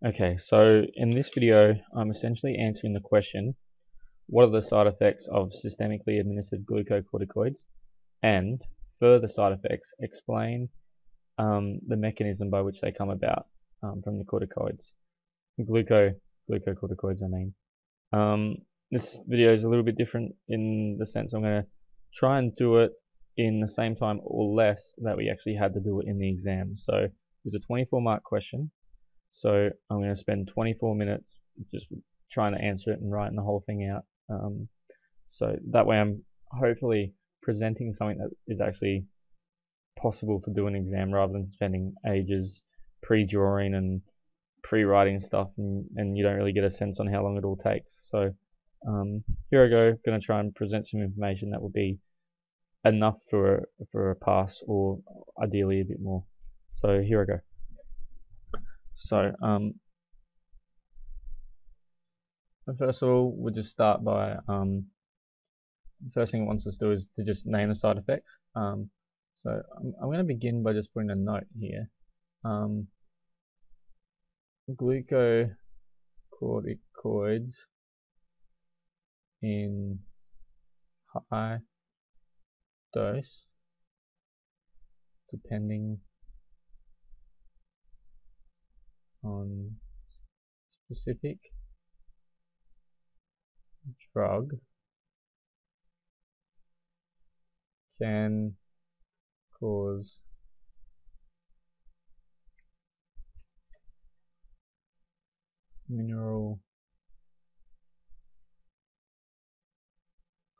Okay, so in this video, I'm essentially answering the question, what are the side effects of systemically administered glucocorticoids? And further side effects, explain the mechanism by which they come about from the corticoids. Glucocorticoids, I mean. This video is a little bit different in the sense I'm going to try and do it in the same time or less that we actually had to do it in the exam. So it's a 24-mark question. So I'm going to spend 24 minutes just trying to answer it and writing the whole thing out. So that way I'm hopefully presenting something that is actually possible to do an exam rather than spending ages pre-drawing and pre-writing stuff and you don't really get a sense on how long it all takes. So here I go, going to try and present some information that will be enough for a pass or ideally a bit more. So here I go. So first of all, we'll just start by first thing it wants us to do is to just name the side effects. So I'm going to begin by just putting a note here. Glucocorticoids in high dose, depending on specific drug, can cause mineral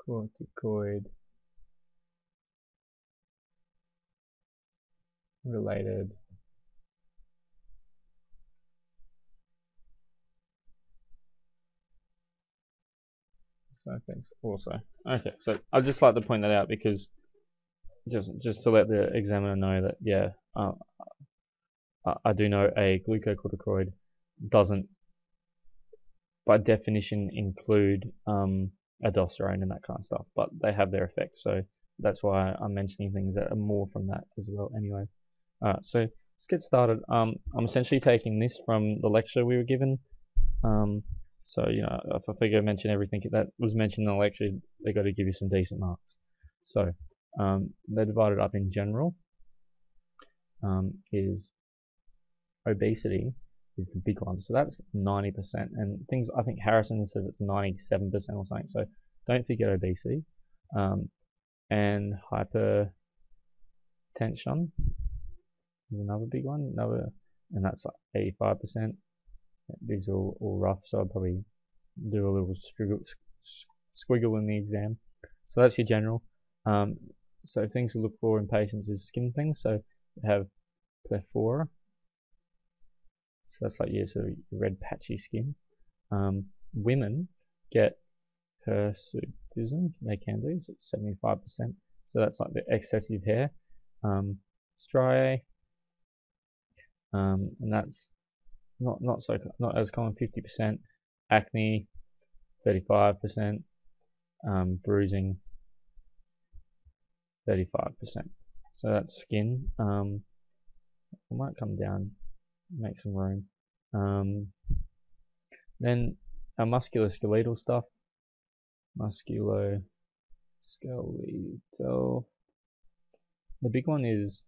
corticoid related side effects also. Okay, so I'd just like to point that out because just to let the examiner know that yeah, I do know a glucocorticoid doesn't by definition include aldosterone and that kind of stuff, but they have their effects, so that's why I'm mentioning things that are more from that as well. Anyways, so let's get started. I'm essentially taking this from the lecture we were given. So you know, if I figure I mention everything that was mentioned in the lecture, they got to give you some decent marks. So they're divided up in general. Is obesity is the big one, so that's 90%, and things I think Harrison says it's 97% or something, so don't forget obesity. And hypertension is another big one, and that's like 85%. These are all rough, so I'll probably do a little squiggle in the exam. So that's your general. So things to look for in patients is skin things, so you have plethora. So that's like your sort of red patchy skin. Women get hirsutism, they can do, so it's 75%. So that's like the excessive hair. Striae, and that's not as common, 50%. Acne, 35%. Bruising, 35%. So that's skin. I might come down, make some room. Then our musculoskeletal stuff. Musculoskeletal. The big one is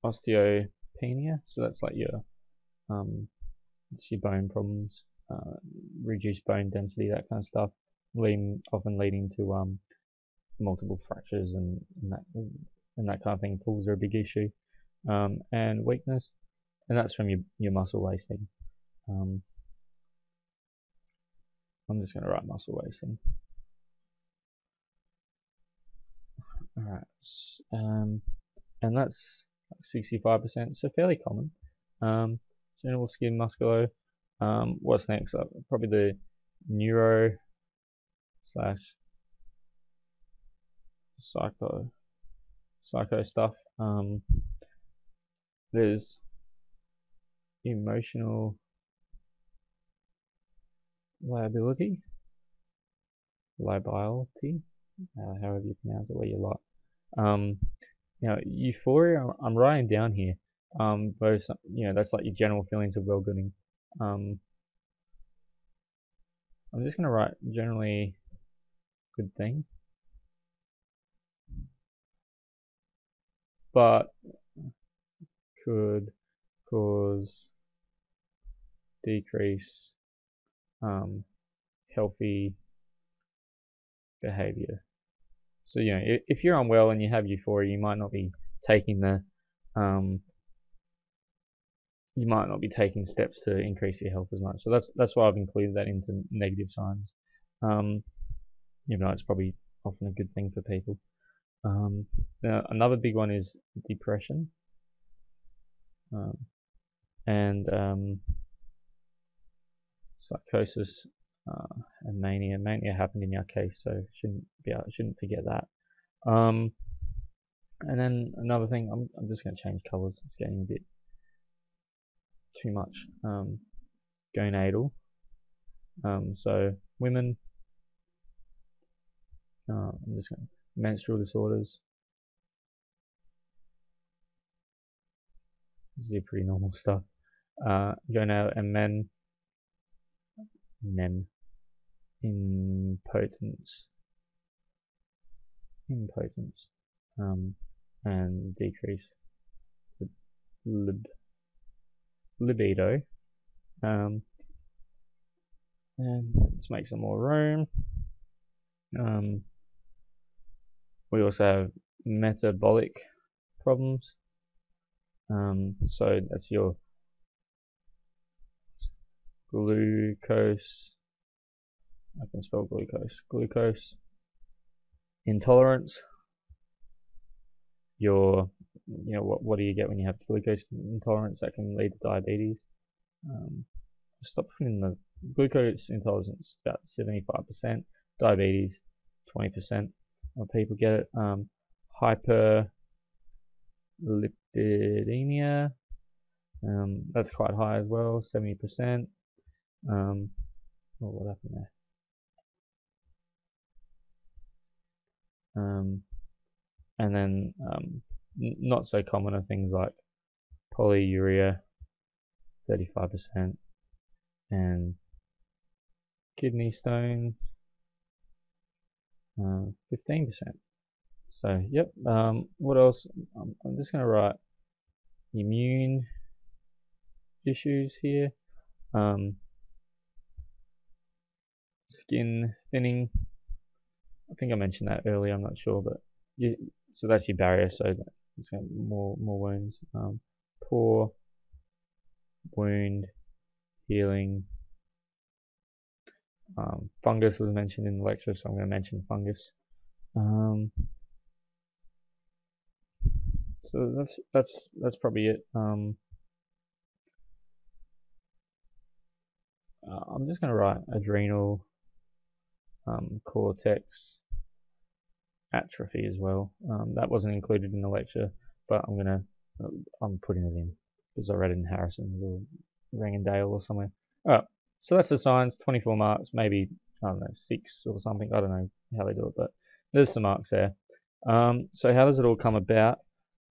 osteopenia. So that's like your bone problems, reduced bone density, that kind of stuff, often leading to multiple fractures and that kind of thing. Pulls are a big issue. And weakness, and that's from your muscle wasting. I'm just going to write muscle wasting. Alright, and that's 65%, so fairly common. General skin musculo. What's next? Probably the neuro / psycho stuff. There's emotional liability, however you pronounce it, where you like. Now euphoria, I'm writing down here. Those, that's like your general feelings of well-being. I'm just going to write generally good thing, but could cause decrease healthy behavior. So if you're unwell and you have euphoria, you might not be taking steps to increase your health as much. So that's why I've included that into negative signs. It's probably often a good thing for people. Now another big one is depression, and psychosis and mania. Mania happened in our case, so shouldn't forget that. And then another thing, I'm just going to change colours. It's getting a bit too much. Gonadal. So women. I'm just going to menstrual disorders. This is pretty normal stuff. Gonadal and men. Impotence, and decrease libido. And let's make some more room. We also have metabolic problems. So that's your glucose. I can spell glucose intolerance. What do you get when you have glucose intolerance? That can lead to diabetes. Stop putting the glucose intolerance about 75%, diabetes 20% of people get it. Hyperlipidemia, that's quite high as well, 70%. What happened there? And then not so common are things like polyuria, 35%, and kidney stones, 15%. So yep. What else? I'm just going to write immune issues here. Skin thinning. I think I mentioned that earlier. I'm not sure, but so that's your barrier. So it's going to be more wounds. Poor wound healing. Fungus was mentioned in the lecture, so I'm going to mention fungus. So that's probably it. I'm just going to write adrenal cortex atrophy as well. That wasn't included in the lecture, but I'm putting it in because I read it in Harrison or Rangendale or somewhere. Alright, so that's the science. 24 marks, maybe I don't know 6 or something. I don't know how they do it, but there's some marks there. So how does it all come about?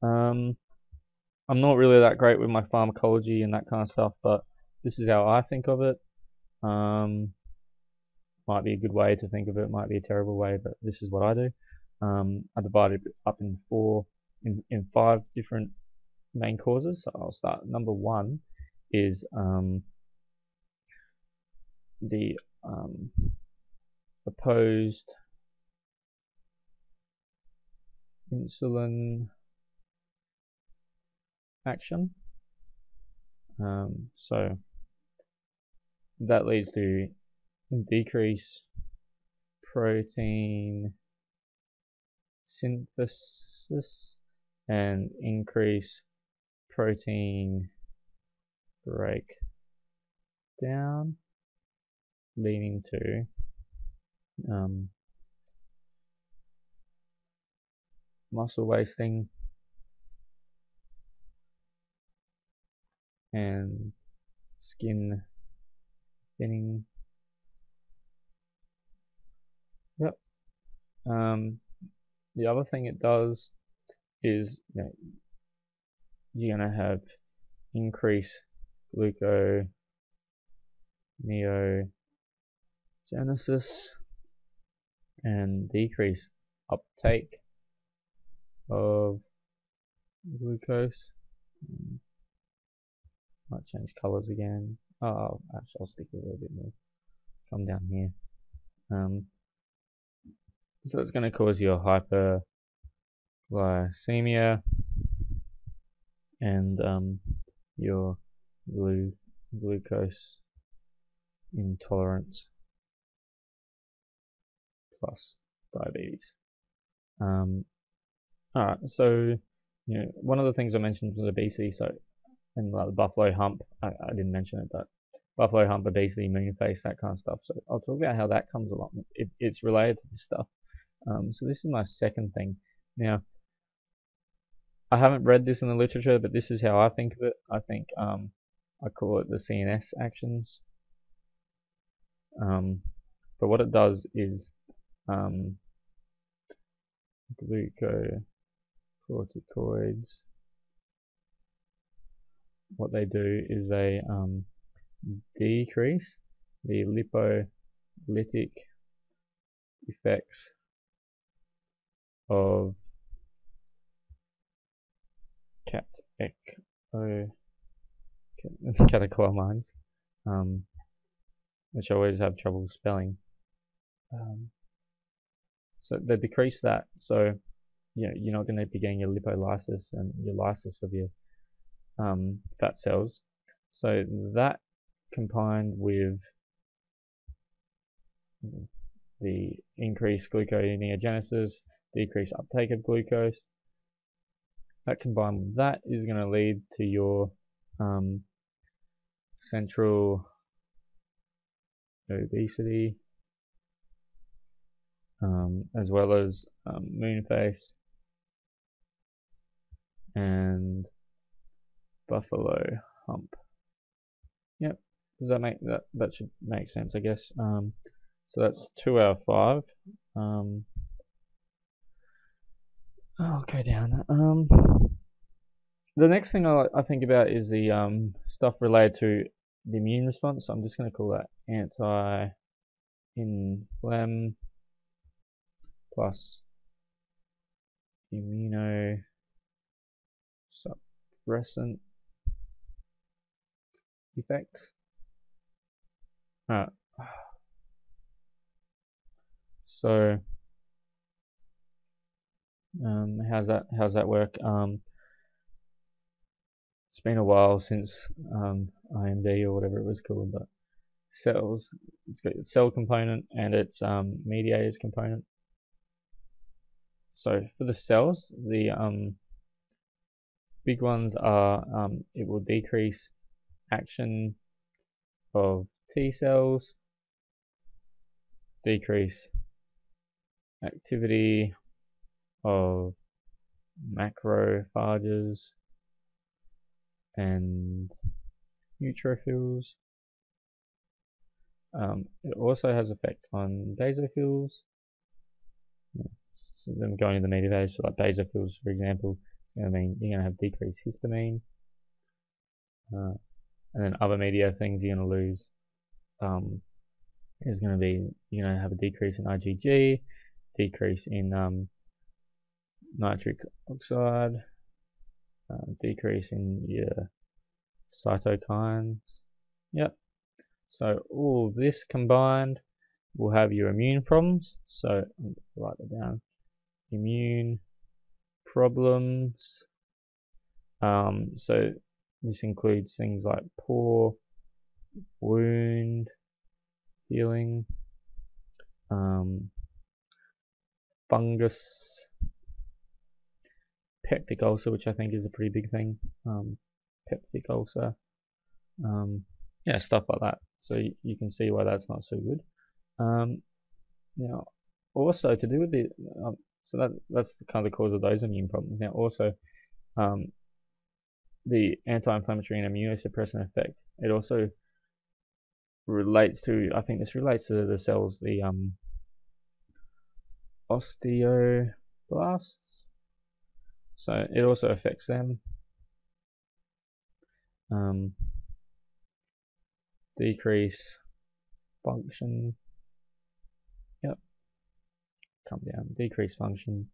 I'm not really that great with my pharmacology and that kind of stuff, but this is how I think of it. Might be a good way to think of it, might be a terrible way, but this is what I do. I divided it up in 5 different main causes. So I'll start. Number 1 is the opposed insulin action. So that leads to decrease protein synthesis and increase protein breakdown, leading to muscle wasting and skin thinning. Yep. The other thing it does is you're going to have increased gluconeogenesis and decrease uptake of glucose. Might change colors again. Oh, actually, I'll stick with it a bit more. Come down here. So it's going to cause your hyperglycemia and your glucose intolerance plus diabetes. Alright, so one of the things I mentioned was obesity. So in the buffalo hump, I didn't mention it, but buffalo hump, obesity, moon face, that kind of stuff. So I'll talk about how that comes along. It's related to this stuff. So this is my second thing. Now, I haven't read this in the literature, but this is how I think of it. I think I call it the CNS actions. But what it does is glucocorticoids, what they do is they decrease the lipolytic effects of catecholamines, which I always have trouble spelling. So they decrease that, so you're not going to be getting your lipolysis and your lysis of your fat cells. So that combined with the increased gluconeogenesis, decreased uptake of glucose, that combined with that is going to lead to your central obesity, as well as moon face and buffalo hump. Yep, does that make that should make sense, I guess. So that's 2 out of 5. I'll go down. The next thing I think about is the stuff related to the immune response. So I'm just going to call that anti-inflammatory plus immunosuppressant effects. Alright. So how's that work? It's been a while since IMD or whatever it was called, but cells, it's got its cell component and its mediators component. So for the cells, the big ones are it will decrease action of T cells, decrease activity of macrophages and neutrophils. It also has effect on basophils. So them going to the mediators, so like basophils, for example, it's going to mean you're going to have decreased histamine. And then other media things you're going to lose is going to be, you're going to have a decrease in IgG, decrease in nitric oxide, decrease in your cytokines. Yep. So all this combined will have your immune problems. So I'll write that down. Immune problems. So this includes things like poor wound healing, fungus, peptic ulcer, which I think is a pretty big thing. Peptic ulcer, yeah, stuff like that. So you can see why that's not so good. Now, also to do with the so that's kind of the cause of those immune problems. Now, also the anti-inflammatory and immunosuppressant effect. It also relates to, I think this relates to the cells, the osteoblasts. So it also affects them. decrease function. Yep, come down, decrease function.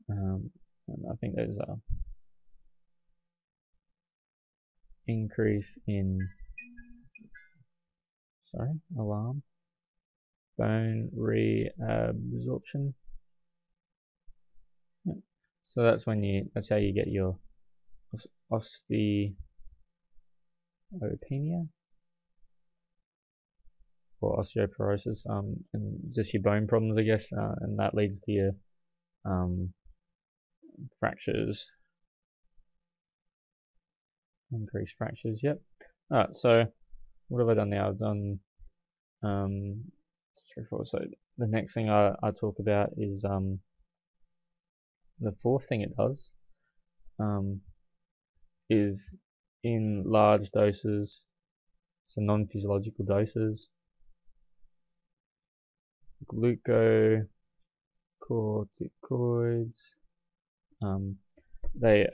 And I think there's a increase in alarm, bone reabsorption. Yep. So that's how you get your osteopenia or osteoporosis, and just your bone problems, I guess, and that leads to your fractures, increased fractures. Yep. Alright, so what have I done now? I've done 3, 4. So the next thing I talk about is the fourth thing it does is in large doses, so non-physiological doses, glucocorticoids, they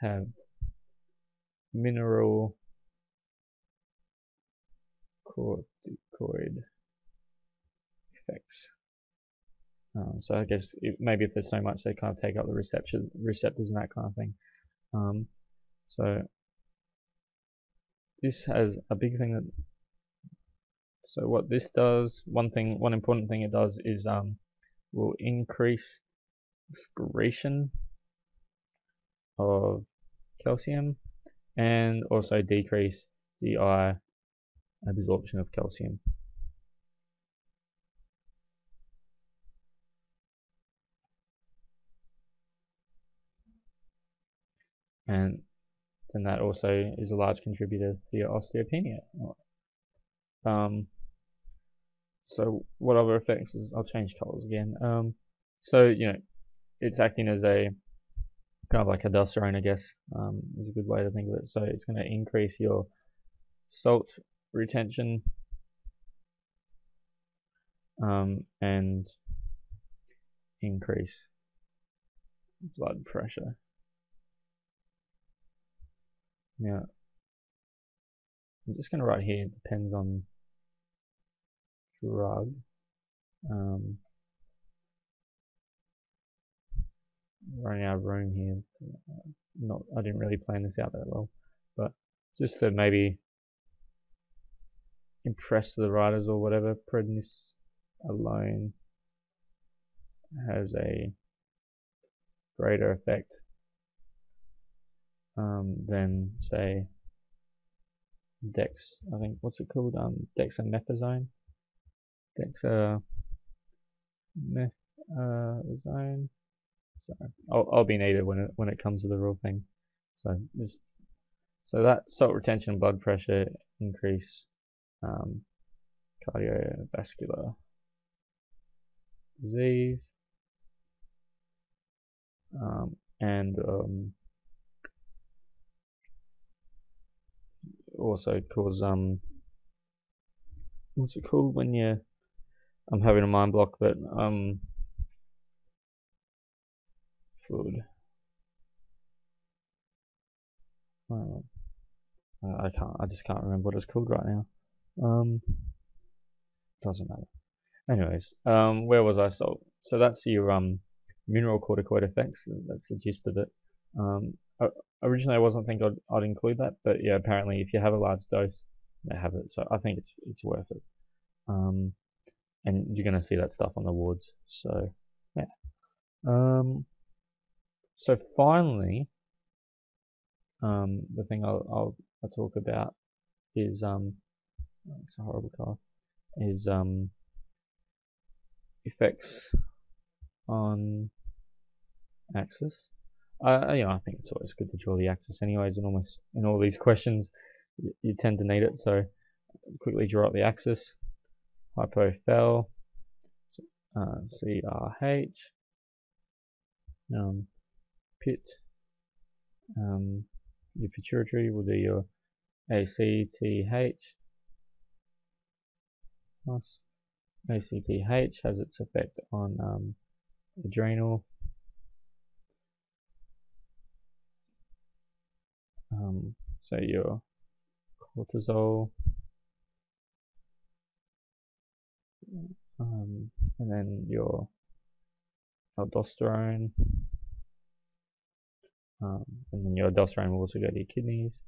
have mineral corticoid effects. So I guess maybe if there's so much, they kind of take up the receptors and that kind of thing. So this has a big thing that. So what this does, one important thing it does is will increase excretion of calcium and also decrease the eye absorption of calcium. And then that also is a large contributor to your osteopenia. So what other effects is, I'll change colors again. So it's acting as a kind of like aldosterone, I guess, is a good way to think of it. So it's going to increase your salt retention and increase blood pressure. Now, I'm just going to write here, it depends on drug. Running out of room here. I didn't really plan this out that well, but just to maybe impress the writers or whatever, prednis alone has a greater effect than, say, I think, what's it called? Dexamethasone. Dexamethasone. So I'll be needed when it comes to the real thing. So that salt retention and blood pressure increase cardiovascular disease, and also cause what's it called when you I'm having a mind block, but fluid. I just can't remember what it's called right now. Doesn't matter. Anyways, where was I? So that's your mineral corticoid effects. That's the gist of it. Originally I wasn't thinking I'd include that, but yeah, apparently if you have a large dose, they have it. So I think it's worth it. And you're going to see that stuff on the wards. So yeah. So finally, the thing I'll talk about is it's a horrible color. Is effects on axis. I think it's always good to draw the axis anyways. In almost in all these questions, you tend to need it. So quickly draw up the axis. Hypothel, CRH, pit. Your pituitary will do your ACTH. Nice. ACTH has its effect on adrenal. So your cortisol, and then your aldosterone, and then your aldosterone will also go to your kidneys.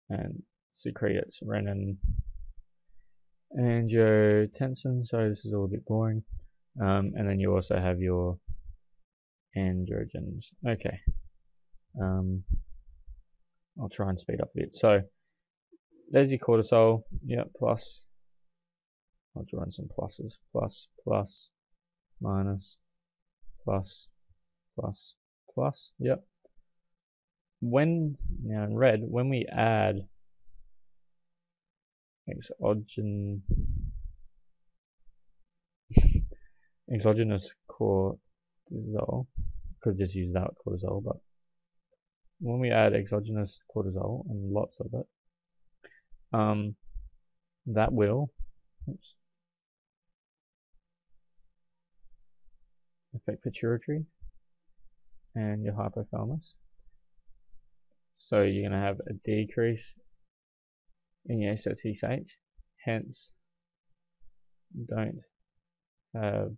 And secretes renin angiotensin, so this is all a bit boring. And then you also have your androgens. Okay. I'll try and speed up a bit. So there's your cortisol, yeah, plus. I'll draw in some pluses. Plus, plus, minus, plus, plus, plus. Yep. Now in red, when we add exogenous cortisol, could just use that cortisol, but when we add exogenous cortisol, and lots of it, that will affect pituitary and your hypothalamus. So you're going to have a decrease in your SOTH, hence don't have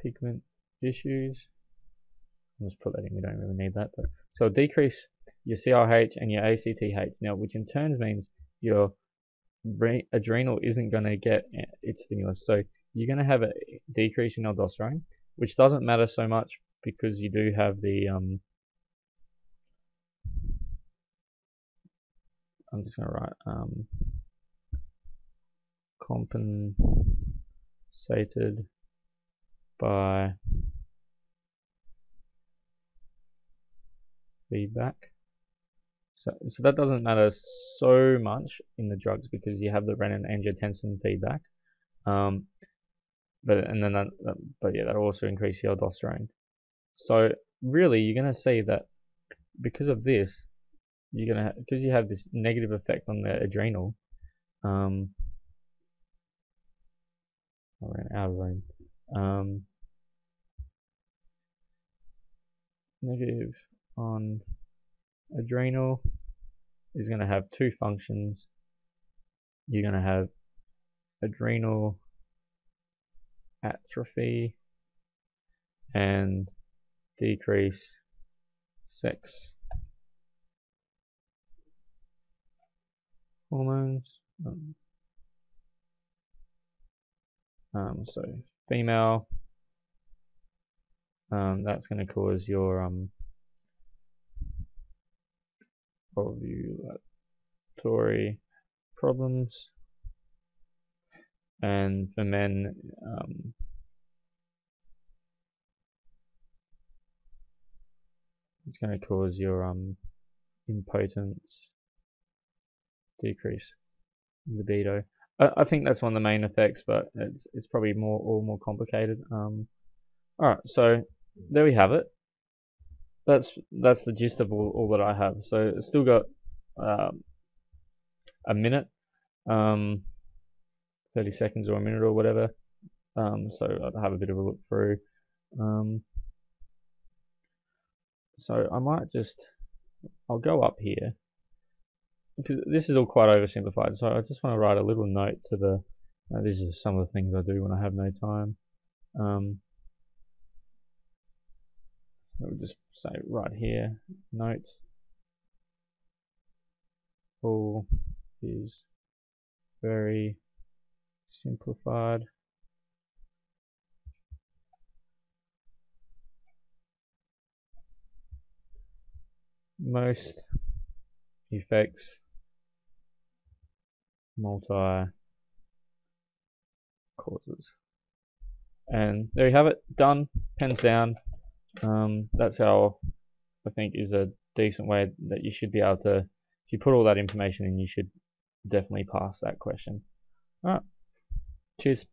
pigment issues. I'll just put that in, we don't really need that. But so decrease your CRH and your ACTH, now, which in turn means your adrenal isn't going to get its stimulus. So you're going to have a decrease in aldosterone, which doesn't matter so much because you do have the I'm just going to write compensated by feedback. So that doesn't matter so much in the drugs because you have the renin angiotensin feedback. But yeah, that'll also increase your aldosterone. So really, you're going to see that because of this, because you have this negative effect on the adrenal. I ran out of room. Negative on adrenal is going to have two functions. You're going to have adrenal atrophy and decrease sex hormones. So female, that's going to cause your ovulatory problems, and for men, it's going to cause your impotence, decrease libido. I think that's one of the main effects, but it's probably more complicated. Alright, so there we have it. That's the gist of all that I have. So it's still got a minute, 30 seconds or a minute or whatever. So I'll have a bit of a look through. So I might I'll go up here because this is all quite oversimplified. So I just want to write a little note to the. These are some of the things I do when I have no time. We'll just say right here, note, all is very simplified. Most effects multi-causes. And there you have it, done, pens down. That's how I think is a decent way that you should be able to, if you put all that information in, you should definitely pass that question. Alright, cheers.